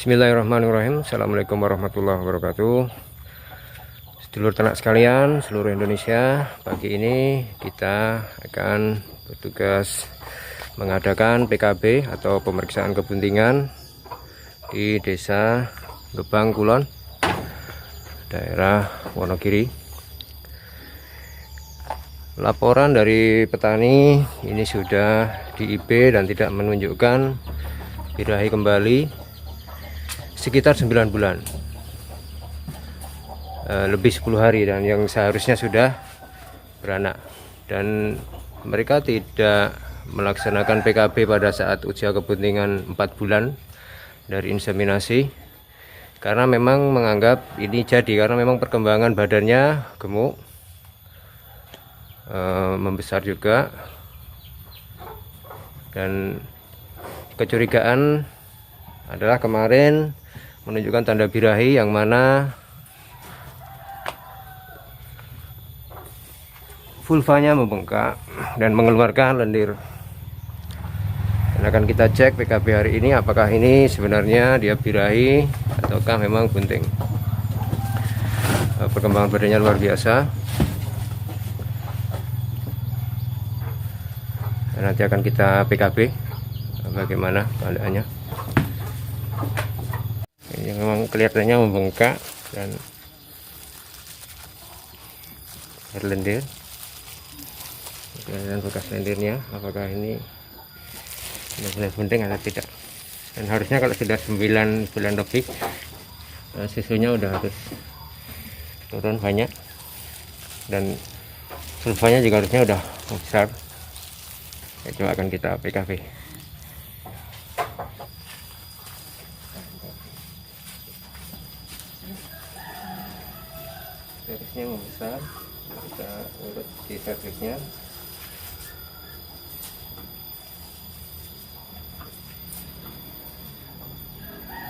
Bismillahirrahmanirrahim. Assalamualaikum warahmatullahi wabarakatuh. Sedulur ternak sekalian seluruh Indonesia, pagi ini kita akan bertugas mengadakan PKB atau pemeriksaan kebuntingan di Desa Gebang Kulon, daerah Wonogiri. Laporan dari petani ini sudah di IB dan tidak menunjukkan birahi kembali sekitar 9 bulan, lebih 10 hari, dan yang seharusnya sudah beranak, dan mereka tidak melaksanakan PKB pada saat usia kebuntingan 4 bulan dari inseminasi karena memang menganggap ini jadi karena memang perkembangan badannya gemuk, membesar juga, dan kecurigaan adalah kemarin menunjukkan tanda birahi yang mana vulvanya membengkak dan mengeluarkan lendir. Dan akan kita cek PKB hari ini apakah ini sebenarnya dia birahi ataukah memang bunting. Perkembangan badannya luar biasa. Dan nanti akan kita PKB bagaimana keadaannya. Ini memang kelihatannya membengkak dan berlendir. Dan bekas lendirnya apakah ini benar-benar bunting atau tidak. Dan harusnya kalau sudah 9 bulan lebih, susunya udah harus turun banyak dan vulvanya juga harusnya udah besar. Itu akan kita PKB. Servisnya membesar, kita urut di servisnya.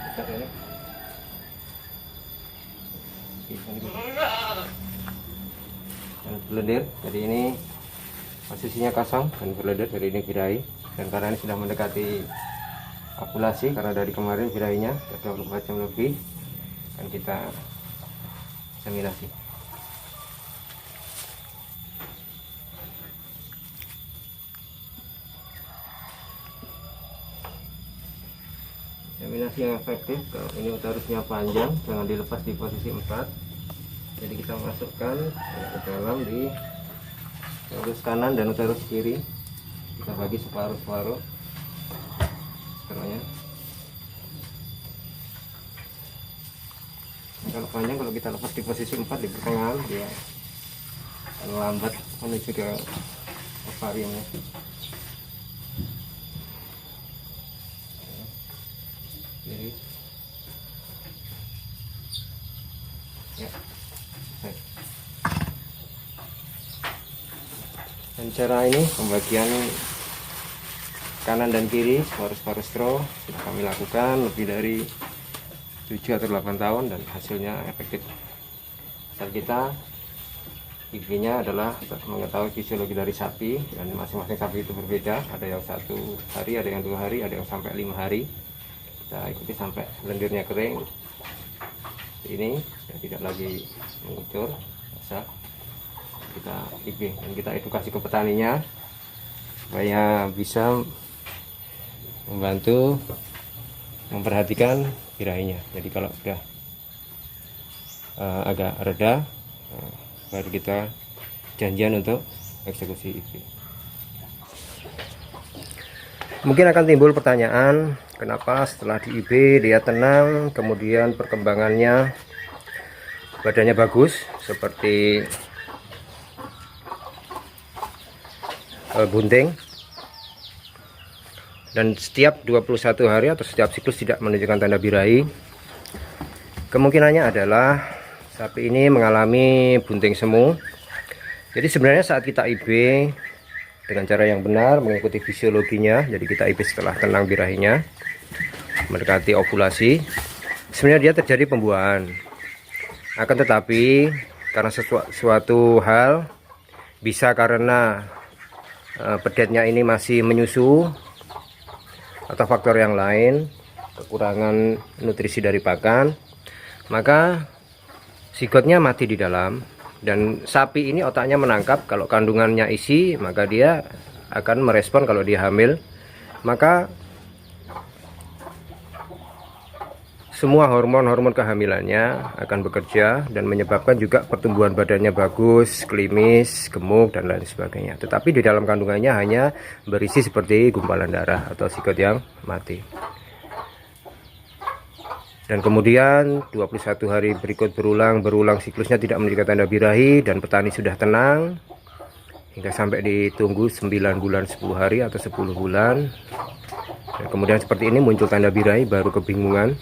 Besar ini. Dan berlendir, jadi ini posisinya kosong dan berlendir, jadi ini birahi. Dan karena ini sudah mendekati ovulasi, karena dari kemarin birahinya sudah 24 jam lebih, dan kita inseminasi. Inseminasi yang efektif, kalau ini uterusnya panjang jangan dilepas di posisi 4. Jadi kita masukkan ke dalam di uterus kanan dan uterus kiri, kita bagi separuh-separuh separuhnya. Kalau panjang, kalau kita lepas di posisi 4 di pertengahan, dia lambat menuju ke ovariumnya. Jadi ya, dan cara ini pembagian kanan dan kiri separuh-separuh straw sudah kami lakukan lebih dari 7 atau 8 tahun dan hasilnya efektif. Asal kita IB-nya adalah mengetahui fisiologi dari sapi, dan masing-masing sapi itu berbeda. Ada yang 1 hari, ada yang 2 hari, ada yang sampai 5 hari. Kita ikuti sampai lendirnya kering ini dan tidak lagi mengucur, basah. Kita IB dan kita edukasi ke petaninya supaya bisa membantu memperhatikan birahinya. Jadi kalau sudah agak reda, baru kita janjian untuk eksekusi IB. Mungkin akan timbul pertanyaan, kenapa setelah di IB dia tenang, kemudian perkembangannya badannya bagus seperti bunting, dan setiap 21 hari atau setiap siklus tidak menunjukkan tanda birahi. Kemungkinannya adalah sapi ini mengalami bunting semu. Jadi sebenarnya saat kita IB dengan cara yang benar, mengikuti fisiologinya, jadi kita IB setelah tenang birahinya, mendekati ovulasi, sebenarnya dia terjadi pembuahan. Akan tetapi karena suatu hal, bisa karena pedetnya ini masih menyusu atau faktor yang lain, kekurangan nutrisi dari pakan, maka zigotnya mati di dalam. Dan sapi ini otaknya menangkap kalau kandungannya isi, maka dia akan merespon kalau dia hamil. Maka semua hormon-hormon kehamilannya akan bekerja dan menyebabkan juga pertumbuhan badannya bagus, klimis, gemuk, dan lain sebagainya. Tetapi di dalam kandungannya hanya berisi seperti gumpalan darah atau zigot yang mati. Dan kemudian 21 hari berikut berulang siklusnya tidak menunjukkan tanda birahi, dan petani sudah tenang hingga sampai ditunggu 9 bulan 10 hari atau 10 bulan. Dan kemudian seperti ini muncul tanda birahi, baru kebingungan.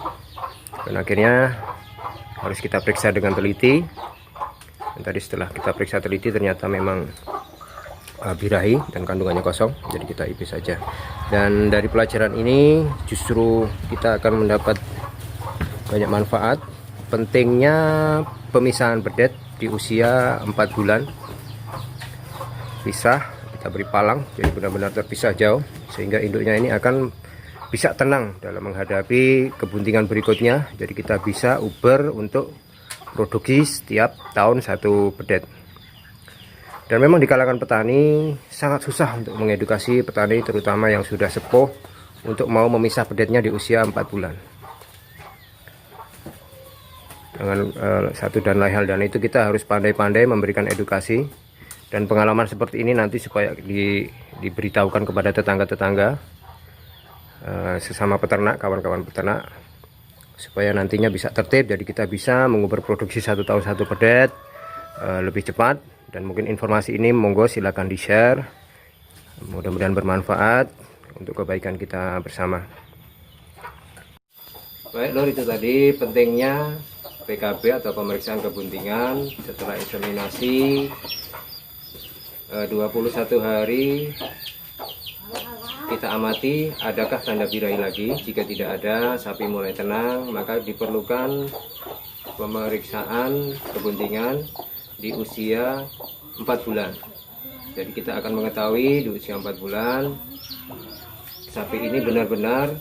Dan akhirnya harus kita periksa dengan teliti. Dan tadi setelah kita periksa teliti ternyata memang birahi dan kandungannya kosong, jadi kita IP saja. Dan dari pelajaran ini justru kita akan mendapat banyak manfaat. Pentingnya pemisahan bedet di usia 4 bulan. Pisah, kita beri palang, jadi benar-benar terpisah jauh, sehingga induknya ini akan bisa tenang dalam menghadapi kebuntingan berikutnya. Jadi kita bisa uber untuk produksi setiap tahun 1 bedet. Dan memang di kalangan petani sangat susah untuk mengedukasi petani, terutama yang sudah sepuh, untuk mau memisah bedetnya di usia 4 bulan. Dengan satu dan lain hal, dan itu kita harus pandai-pandai memberikan edukasi. Dan pengalaman seperti ini nanti supaya diberitahukan kepada tetangga-tetangga, sesama peternak, kawan-kawan peternak, supaya nantinya bisa tertib. Jadi kita bisa mengubah produksi 1 tahun 1 bedet lebih cepat. Dan mungkin informasi ini monggo silakan di share, mudah-mudahan bermanfaat untuk kebaikan kita bersama. Baik lor, itu tadi pentingnya PKB atau pemeriksaan kebuntingan setelah inseminasi 21 hari. Kita amati adakah tanda birahi lagi. Jika tidak ada, sapi mulai tenang, maka diperlukan pemeriksaan kebuntingan di usia 4 bulan. Jadi kita akan mengetahui di usia 4 bulan sapi ini benar-benar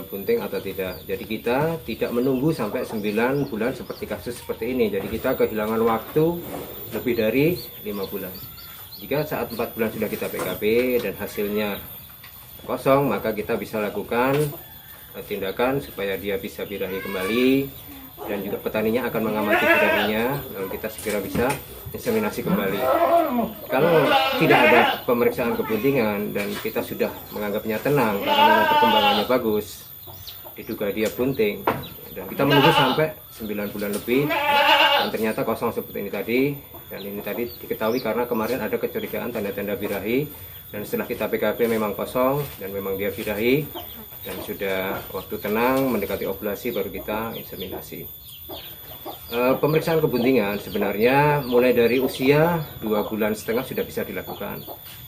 bunting atau tidak. Jadi kita tidak menunggu sampai 9 bulan seperti kasus seperti ini. Jadi kita kehilangan waktu lebih dari 5 bulan. Jika saat 4 bulan sudah kita PKB dan hasilnya kosong, maka kita bisa lakukan tindakan supaya dia bisa birahi kembali, dan juga petaninya akan mengamati birahinya, lalu kita segera bisa inseminasi kembali. Kalau tidak ada pemeriksaan kebuntingan dan kita sudah menganggapnya tenang karena memang perkembangannya bagus, diduga dia bunting, dan kita menunggu sampai 9 bulan lebih dan ternyata kosong seperti ini tadi. Dan ini tadi diketahui karena kemarin ada kecurigaan tanda-tanda birahi, dan setelah kita PKB memang kosong dan memang dia birahi dan sudah waktu tenang mendekati ovulasi, baru kita inseminasi. Pemeriksaan kebuntingan sebenarnya mulai dari usia 2,5 bulan sudah bisa dilakukan.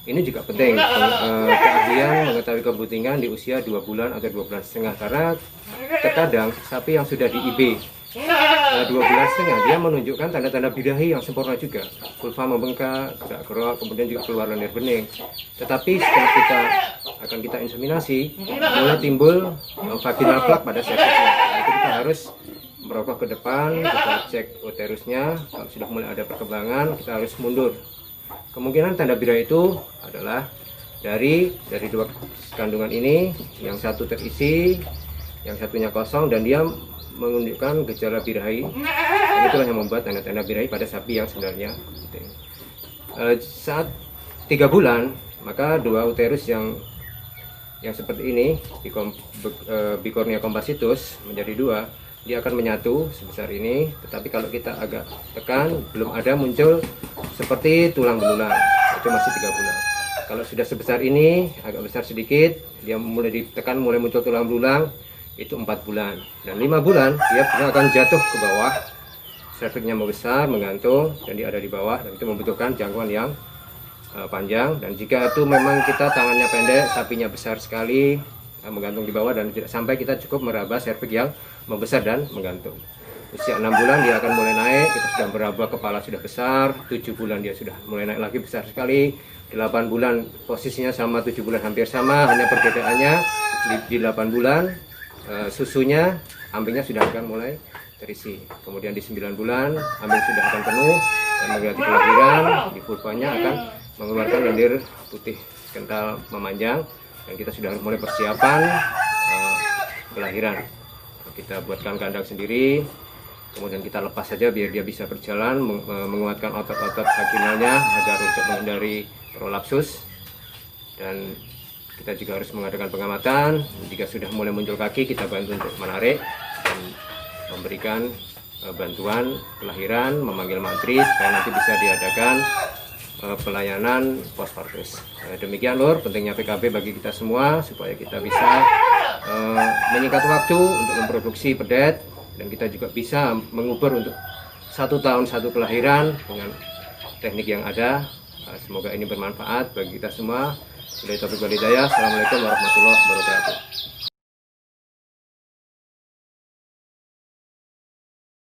Ini juga penting, keahlian mengetahui kebuntingan di usia 2 bulan atau 2,5 bulan, karena terkadang sapi yang sudah di IB 2,5 bulan dia menunjukkan tanda-tanda birahi yang sempurna juga, vulva membengkak, gerak-gerak, kemudian juga keluar lendir bening. Tetapi setelah kita inseminasi, mulai timbul vaginal plak pada cervixnya. Itu kita harus merogoh ke depan, kita cek uterusnya. Kalau sudah mulai ada perkembangan, kita harus mundur. Kemungkinan tanda birahi itu adalah dari 2 kandungan ini, yang satu terisi, yang satunya kosong, dan dia menunjukkan gejala birahi. Dan itulah yang membuat tanda-tanda birahi pada sapi yang sebenarnya penting. Saat 3 bulan, maka 2 uterus yang seperti ini, Bicornia compactus, menjadi 2, dia akan menyatu sebesar ini. Tetapi kalau kita agak tekan, belum ada muncul seperti tulang belulang, itu masih 3 bulan. Kalau sudah sebesar ini, agak besar sedikit, dia mulai ditekan, mulai muncul tulang belulang, itu 4 bulan. Dan 5 bulan dia akan jatuh ke bawah, cervixnya membesar, menggantung, dan dia ada di bawah, dan itu membutuhkan jangkauan yang panjang. Dan jika itu memang kita tangannya pendek, sapinya besar sekali, menggantung di bawah, dan tidak sampai kita cukup meraba cervix yang membesar dan menggantung. Usia 6 bulan dia akan mulai naik, kita sudah meraba, kepala sudah besar. 7 bulan dia sudah mulai naik lagi, besar sekali. 8 bulan posisinya sama, 7 bulan hampir sama, hanya perbedaannya di 8 bulan susunya, ambingnya sudah akan mulai terisi. Kemudian di 9 bulan ambing sudah akan penuh dan mendekati kelahiran, di purpanya akan mengeluarkan lendir putih kental memanjang, dan kita sudah mulai persiapan kelahiran. Kita buatkan kandang sendiri, kemudian kita lepas saja biar dia bisa berjalan, menguatkan otot-otot vaginalnya agar untuk menghindari prolapsus. Dan kita juga harus mengadakan pengamatan. Jika sudah mulai muncul kaki, kita bantu untuk menarik dan memberikan bantuan kelahiran, memanggil mantri supaya nanti bisa diadakan pelayanan postpartus. Demikian Lur, pentingnya PKB bagi kita semua supaya kita bisa menyingkat waktu untuk memproduksi pedet, dan kita juga bisa mengubur untuk 1 tahun 1 kelahiran dengan teknik yang ada. Semoga ini bermanfaat bagi kita semua. Assalamualaikum warahmatullahi wabarakatuh.